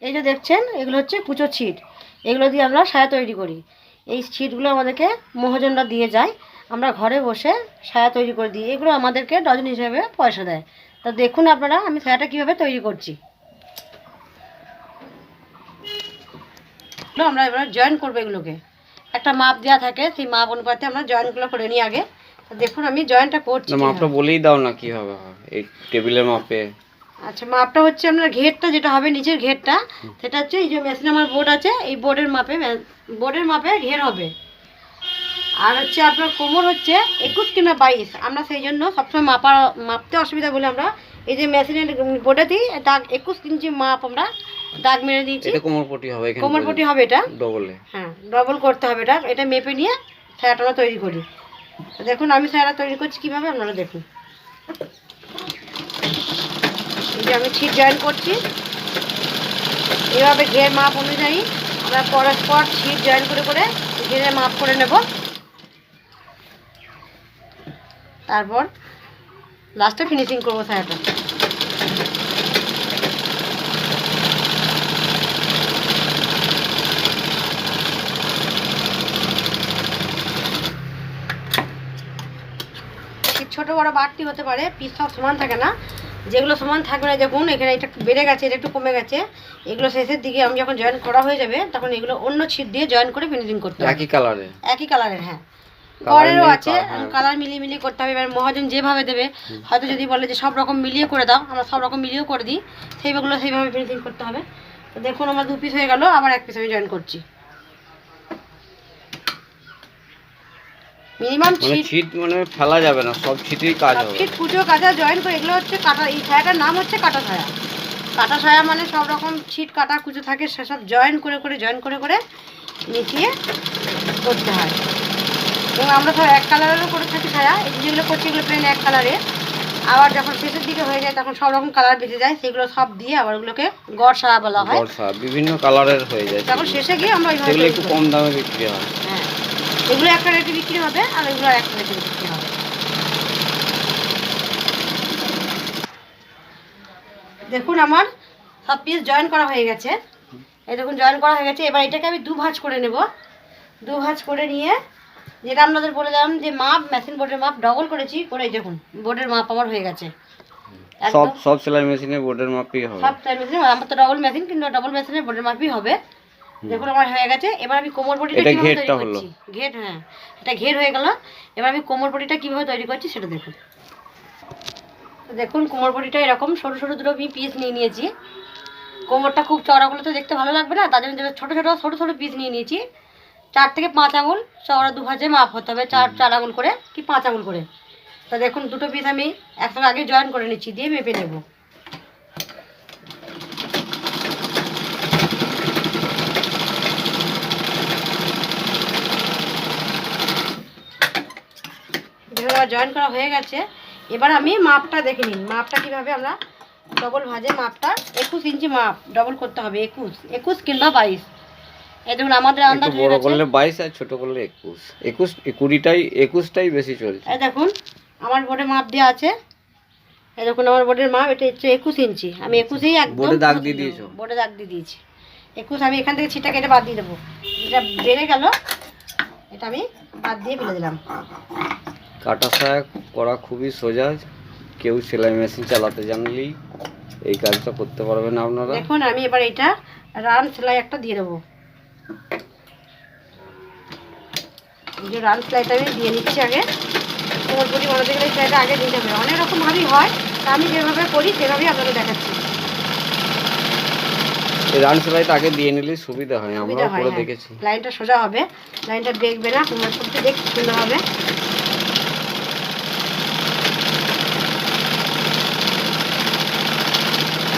এই যে দেখছেন এগুলো হচ্ছে কুচো ছিট, এগুলো দিয়ে আমরা সায়া তৈরি করি। এই ছিটগুলো আমাদেরকে মহাজনরা দিয়ে যায়, আমরা ঘরে বসে সায়া তৈরি করে দিই। এগুলো আমাদেরকে ডজন হিসেবে পয়সা দেয়। তো দেখুন আপনারা আমি সায়াটা কীভাবে তৈরি করছি। আমরা এবার জয়েন করবো এগুলোকে, একটা মাপ দেওয়া থাকে, সেই মাপ অনুপাতে আমরা জয়েনগুলো করে নিই আগে। তো দেখুন আমি জয়েনটা করছি। মাপটা বলেই দাও না কীভাবে হয় এই টেবিলের মাপে। আচ্ছা, মাপটা হচ্ছে আপনার ঘেরটা যেটা হবে, নিচের ঘেরটা, সেটা হচ্ছে এই যে মেশিনে আমার বোর্ড আছে, এই বোর্ডের মাপে ঘের হবে। আর হচ্ছে আপনার কোমর হচ্ছে 21 কিংবা 22। আমরা সেই জন্য সবসময় মাপতে অসুবিধা বলে আমরা এই যে মেশিনের বোর্ডেতেই দাগ 21 ইঞ্চি মাপ আমরা দাগ মেরে দিয়েছি। এটা কোমরপটি হবে, এখানে কোমরপটি হবে, এটা ডবলে। হ্যাঁ, ডবল করতে হবে এটা। এটা মেপে নিয়ে ছায়াটা আমরা তৈরি করি। দেখুন আমি ছায়াটা তৈরি করছি কীভাবে, আপনারা দেখুন। এই যে আমি ছিট জয়েন করছি, এভাবে ঘের মাপ অনুযায়ী আমরা পরস্পর ছিট জয়েন করে করে ঘেরে মাপ করে নেব। তারপর লাস্টে ফিনিশিং করবো ছায়াটা। ছোটো বড়ো বাড়তি হতে পারে, পিস সব সমান থাকে না। যেগুলো সমান থাকবে না, দেখুন এখানে এটা বেড়ে গেছে, এটা একটু কমে গেছে, এগুলো শেষের দিকে আমি যখন জয়েন করা হয়ে যাবে তখন এগুলো অন্য ছিট দিয়ে জয়েন করে ফিনিশিং করতে হবে। একই কালারের হ্যাঁ, ঘরেরও আছে, কালার মিলিয়ে মিলিয়ে করতে হবে। এবার মহাজন যেভাবে দেবে, হয়তো যদি বলে যে সব রকম মিলিয়ে করে দাও, আমরা সব রকম মিলিয়েও করে দিই, সেইগুলো সেইভাবে ফিনিশিং করতে হবে। তো দেখুন আমার 2 পিস হয়ে গেল, আবার 1 পিস আমি জয়েন করছি। মিনিমাম ছিট মানে ফেলা যাবে না, সব ছিটেই কাজ হবে। ছিট কুচো কাটা জয়েন করে, এগুলো হচ্ছে কাটা। এই ছায়াটার নাম হচ্ছে কাটা ছায়া। কাটা ছায়া মানে সব রকম ছিট কাটা কুচো থাকে, সেসব জয়েন করে করে মিশিয়ে করতে হয়। এবং আমরা সব এক কালারেরও করে থাকি ছায়া। এই যেগুলো করছি এগুলো প্লেন এক কালারে। আবার যখন শেষের দিকে হয়ে যায় তখন সব রকম কালার বেঁচে যায়, সেগুলো সব দিয়ে আবার ওগুলোকে গড় ছায়া বলা হয়। বিভিন্ন কালারের হয়ে যায়, তখন শেষে গিয়ে আমরা ওইভাবে একটু কম দামে বিক্রি হয়। হ্যাঁ, এগুলো একটা রেটে বিক্রি হবে আর এগুলো একটা রেটে বিক্রি হবে। দেখুন আমার সব পিস জয়েন করা হয়ে গেছে। এই দেখুন জয়েন করা হয়ে গেছে। এবার এটাকে আমি 2 ভাঁজ করে নেব। 2 ভাঁজ করে নিয়ে যেটা আপনাদের বলে দিলাম যে মাপ, মেশিন বোর্ডের মাপ ডবল করেছি করে, এই দেখুন বোর্ডের মাপ আমার হয়ে গেছে। সব সেলাই মেশিনে বোর্ডের মাপই হবে। সব সেলাই মেশিনে আমার তো ডবল মেশিন, কিন্তু ডবল মেশিনে বোর্ডের মাপই হবে। দেখুন আমার হয়ে গেছে। এবার আমি কোমর বডিটা কিভাবে তৈরি করছি, ঘের, হ্যাঁ এটা ঘের হয়ে গেল। এবার আমি কোমর বডিটা কিভাবে তৈরি করছি সেটা দেখুন। দেখুন কোমর বডিটা এরকম সরু সরু দুটো পিস নিয়ে নিয়েছি। কোমরটা খুব চওড়াগুলো তো দেখতে ভালো লাগবে না, তার জন্য ছোটো ছোটো সরু সরু পিস নিয়ে নিয়েছি। 4 থেকে 5 আঙুল চওড়া 2 ভাঁজে মাপ হতে হবে, 4 আঙুল করে কি 5 আঙুল করে। তা দেখুন দুটো পিস আমি একসঙ্গে আগে জয়েন করে নিচ্ছি, দিয়ে মেপে নেব। জয়েন করা হয়ে গেছে। এবার আমি মাপটা দেখে নিন, মাপটা কীভাবে আমরা ডবল ভাঁজে মাপটা 21 ইঞ্চি মাপ ডবল করতে হবে। 21 কিংবা 22। এই দেখুন আমাদের আন্দাজ হয়ে গেছে। বড় করলে 22 আর ছোট করলে 21 20টাই বেশি চলছে। এই দেখুন আমার বোর্ডে মাপ দেওয়া আছে। এই দেখুন আমার বোর্ডের মাপ এটা হচ্ছে 21 ইঞ্চি। আমি 21ই একদম বোর্ডে দাগ দিয়ে দিয়েছো? বোর্ডে দাগ দিয়ে দিয়েছি 21। আমি এখান থেকে ছিটা কেটে বাদ দিয়ে দেবো, যেটা বেড়ে গেল এটা আমি বাদ দিয়ে ফেলে দিলাম। কাটা ছায়া করা খুবই সোজা, কেউ সেলাই মেশিন চালাতে জানলেই এই কাজটা করতে পারবেন আপনারা। দেখুন আমি এবার এটা রান সেলাই একটা দিয়ে দেবো। এই যে রান সেলাইটা আমি দিয়ে নিচ্ছি আগে। কোমর বডি বানাতে গেলে সেলাইটা আগে দিতে হবে। অনেক রকমভাবেই হয়, তা আমি যেভাবে করি সেভাবেই আপনাদের দেখাচ্ছি। এই রান সেলাইটা আগে দিয়ে নিলে সুবিধা হয়, আমরা করে দেখেছি। লাইনটা সোজা হবে, লাইনটা দেখবে না, কোমর সবচেয়ে দেখতে সুন্দর হবে।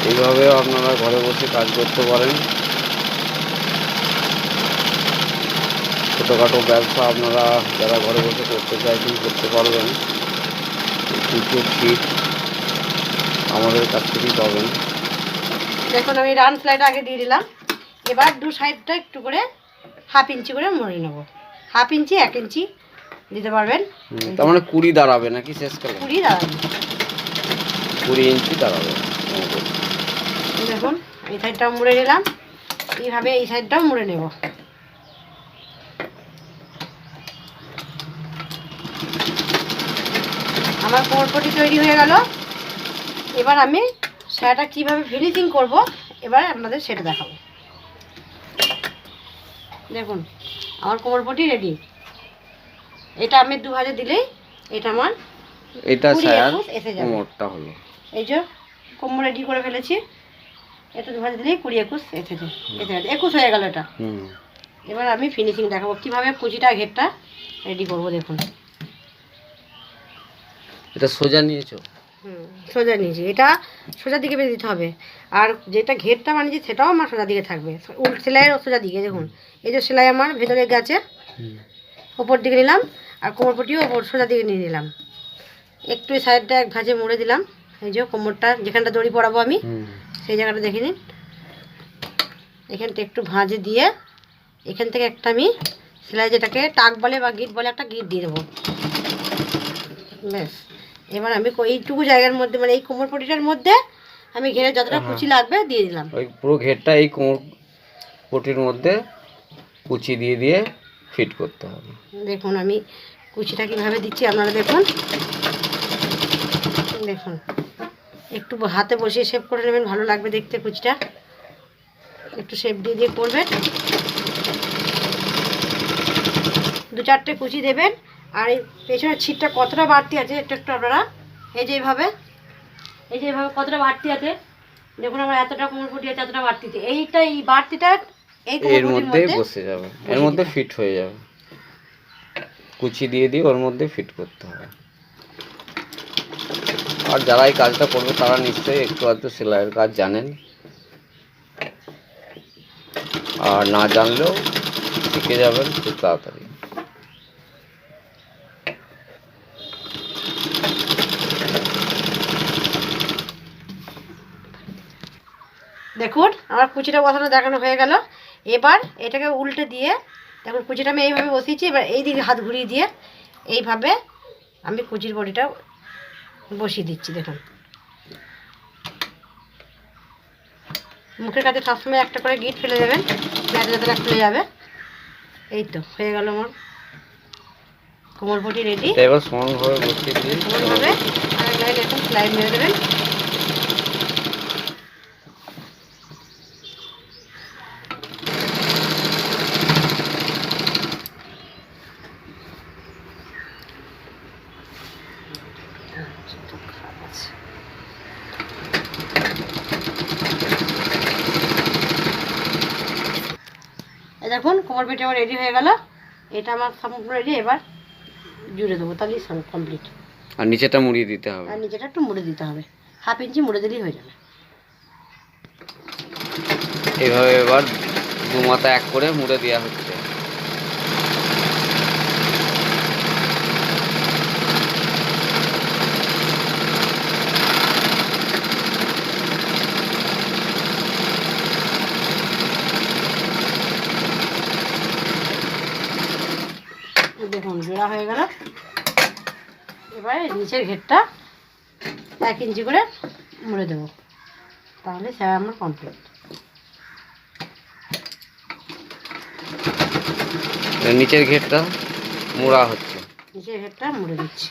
এইভাবেও আপনারা ঘরে বসে কাজ করতে পারেন। ছোটোখাটো ব্যবসা আপনারা যারা ঘরে বসে করতে চাইছেন করতে পারবেন। কিছু ছিট আমাদের কাছ থেকেই পাবেন। দেখুন আমি রান সেলাইটা আগে দিয়ে দিলাম। এবার 2 সাইডটা একটু করে 1/2 ইঞ্চি করে মুড়ে নেব। 1/2 ইঞ্চি 1 ইঞ্চি দিতে পারবেন। তার মানে 20 দাঁড়াবে নাকি শেষকালে? 20 দাঁড়াবে, 20 ইঞ্চি দাঁড়াবে। দেখুন এই সাইডটাও মুড়ে নিলাম, এইভাবে এই সাইডটাও মুড়ে নেব। আমার কোমরপটি তৈরি হয়ে গেল। এবার আমি সায়াটা কীভাবে ফিনিশিং করব এবার আপনাদের সেটা দেখাবো। দেখুন আমার কোমরপটি রেডি। এটা আমি 2 ভাঁজে দিলেই এটা আমার এটা 20 সায়ার 21 এসে যাবে। কোমরটা হলো, এই যে কোমর রেডি করে ফেলেছি। এটা 2 ভাঁজে দিলেই 20 21 এসেছে, 21 হয়ে গেল এটা। এবার আমি ফিনিশিং দেখাবো কীভাবে কুচিটা ঘেরটা রেডি করবো। দেখুন এটা সোজা নিয়েছো? সোজা নিয়েছি, এটা সোজা দিকে বেঁধে দিতে হবে। আর যেটা ঘেরটা বানিয়েছি সেটাও আমার সোজা দিকে থাকবে, উল্ট সেলাইয়ের সোজা দিকে। দেখুন এই যে সেলাই আমার ভেতরে গেছে, ওপর দিকে নিলাম, আর কোমরপটিও ওপর সোজা দিকে নিয়ে নিলাম। একটু এই সাইডটা 1 ভাঁজে মুড়ে দিলাম। এই যে কোমরটা যেখানটা দড়ি পরাবো আমি সেই জায়গাটা দেখে নিন। এখানটা একটু ভাঁজে দিয়ে এখান থেকে একটা আমি সেলাই, যেটাকে টাক বলে বা গিট বলে, একটা গিট দিয়ে দেবো। ব্যাস এবার আমি এইটুকু জায়গার মধ্যে, মানে এই কোমরপটিটার মধ্যে আমি ঘেরে যতটা কুচি লাগবে দিয়ে দিলাম। ওই পুরো ঘেরটা এই কোমরপটির মধ্যে কুচি দিয়ে দিয়ে ফিট করতে হবে। দেখুন আমি কুচিটা কীভাবে দিচ্ছি আপনারা দেখুন। দেখুন একটু হাতে বসিয়ে শেপ করে নেবেন, ভালো লাগবে দেখতে কুচিটা। একটু শেপ দিয়ে দিয়ে করবেন, 2-4টে কুচি দেবেন। আর এই পেছনের ছিটটা কতটা বাড়তি আছে একটু একটু আপনারা এই যে এইভাবে কতটা বাড়তি আছে দেখুন। আমার এতটা কোমরপটি আছে, এতটা বাড়তিতে এইটা, এই বাড়তিটা এই এর মধ্যে বসে যাবে, এর মধ্যে ফিট হয়ে যাবে। কুচি দিয়ে দিয়ে ওর মধ্যে ফিট করতে হবে। আর যারা এই কাজটা করবে তারা নিশ্চয়ই একটু আধটু সেলাইয়ের কাজ জানেন, আর না জানলেও শিখে যাবেন খুব তাড়াতাড়ি। দেখুন আমার কুচিটা বসানো দেখানো হয়ে গেল। এবার এটাকে উল্টে দিয়ে দেখুন কুচিটা আমি এইভাবে বসিয়েছি। এবার এই দিকে হাত ঘুরিয়ে দিয়ে এইভাবে আমি কুচির বডিটা বসিয়ে দিচ্ছি। দেখুন মুখের কাছে সবসময় একটা করে গিট ফেলে দেবেন, যাতে যাতে খুলে যাবে। এই তো হয়ে গেল আমার কোমরপটি রেডি। এবার সমানভাবে বসিয়ে দিয়ে সমানভাবে আর লাইন এরকম সেলাই মেরে দেবেন। দেখুন কোমরপটি আমার রেডি হয়ে গেল। এটা আমার সম্পূর্ণ রেডি। এবার জুড়ে দেবো, তাহলেই কমপ্লিট। আর নিচেটা মুড়িয়ে দিতে হবে। আর নিচেটা একটু মুড়ে দিতে হবে, 1/2 ইঞ্চি মুড়ে দিলেই হয়ে যাবে। এইভাবে এবার 2 মাথা এক করে মুড়ে দেওয়া হচ্ছে। দেখুন জোড়া হয়ে গেল। এবারে নিচের ঘেরটা 1 ইঞ্চি করে মুড়ে দেবো, তাহলে সেটা আমার কমপ্লিট। নিচের ঘেরটা মোড়া হচ্ছে, নিচের ঘেরটা মুড়ে দিচ্ছি।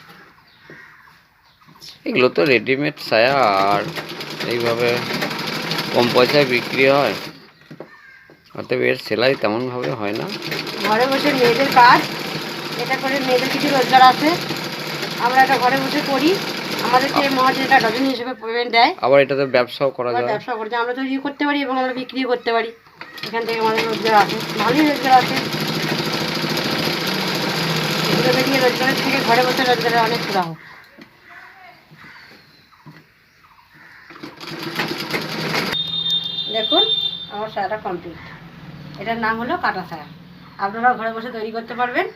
এগুলো তো রেডিমেড সায়া, আর এইভাবে কম পয়সায় বিক্রি হয়, অতএব এর সেলাই তেমনভাবে হয় না। ঘরে বসে মেয়েদের কাজ, এটা করে মেয়েদের কিছু রোজগার আছে। আমরা এটা ঘরে বসে করি, আমাদেরকে মহাজন এটা ডজন হিসেবে পেমেন্ট দেয়। আবার এটাতে ব্যবসাও করা যায়। ব্যবসা করতে আমরা তৈরি করতে পারি এবং আমরা বিক্রিও করতে পারি। এখান থেকে আমাদের রোজগার আছে, ভালোই রোজগার আছে। এগুলো বেরিয়ে রোজগারের থেকে ঘরে বসে রোজগারের অনেক সুরাহ। দেখুন আমার সায়াটা কমপ্লিট। এটার নাম হলো কাটা সায়া। আপনারাও ঘরে বসে তৈরি করতে পারবেন।